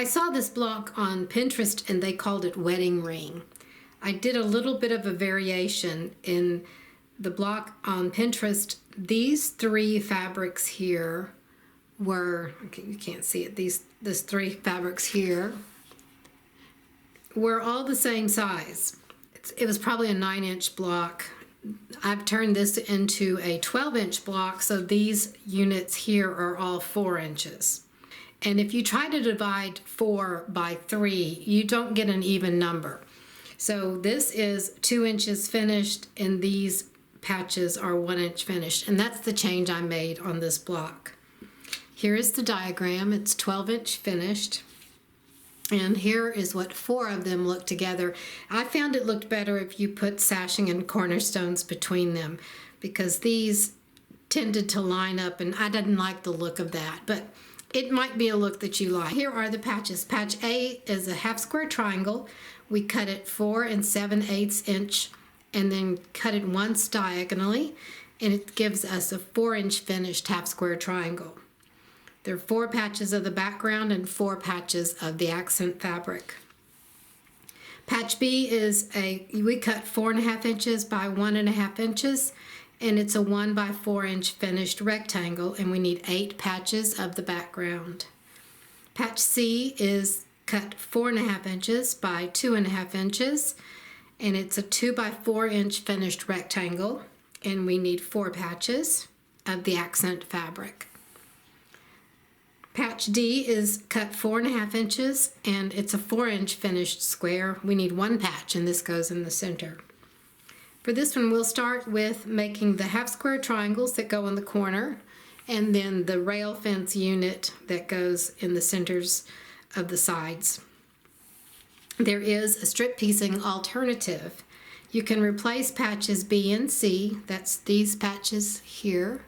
saw this block on Pinterest and they called it wedding ring. I did a little bit of a variation in the block on Pinterest. These three fabrics here were, okay, you can't see it, these three fabrics here were all the same size. It was probably a 9-inch block. I've turned this into a 12-inch block, so these units here are all 4 inches. And if you try to divide 4 by 3, you don't get an even number. So this is 2 inches finished, and these patches are 1 inch finished. And that's the change I made on this block. Here is the diagram. It's 12-inch finished. And here is what 4 of them look together. I found it looked better if you put sashing and cornerstones between them, because these tended to line up and I didn't like the look of that, but it might be a look that you like. Here are the patches. Patch A is a half square triangle. We cut it 4 7/8 inch and then cut it once diagonally, and it gives us a 4-inch finished half square triangle. There are 4 patches of the background and 4 patches of the accent fabric. Patch B is we cut 4.5 inches by 1.5 inches, and it's a 1 by 4 inch finished rectangle, and we need 8 patches of the background. Patch C is cut 4.5 inches by 2.5 inches, and it's a 2 by 4 inch finished rectangle, and we need 4 patches of the accent fabric. Patch D is cut 4.5 inches, and it's a 4-inch finished square. We need 1 patch, and this goes in the center. For this one, we'll start with making the half square triangles that go in the corner, and then the rail fence unit that goes in the centers of the sides. There is a strip piecing alternative. You can replace patches B and C, that's these patches here,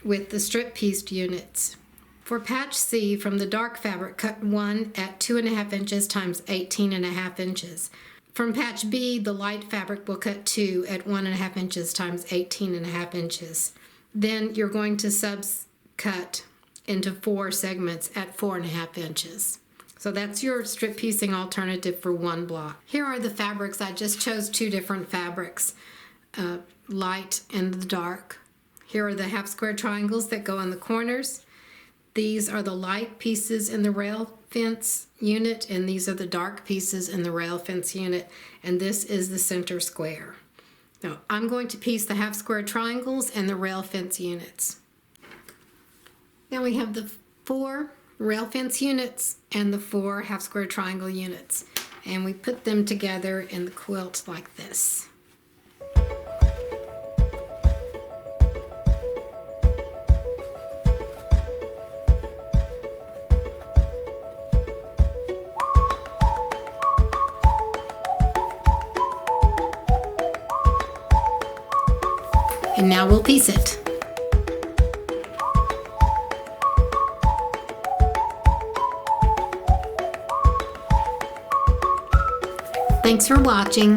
with the strip pieced units. For patch C, from the dark fabric, cut 1 at 2.5 inches times 18.5 inches. From patch B, the light fabric will cut 2 at 1.5 inches times 18.5 inches. Then you're going to subcut into 4 segments at 4.5 inches. So that's your strip piecing alternative for 1 block. Here are the fabrics. I just chose 2 different fabrics, light and the dark. Here are the half square triangles that go in the corners. These are the light pieces in the rail fence unit, and these are the dark pieces in the rail fence unit, and this is the center square. Now, I'm going to piece the half square triangles and the rail fence units. Now we have the 4 rail fence units and the 4 half square triangle units, and we put them together in the quilt like this. And now we'll piece it. Thanks for watching.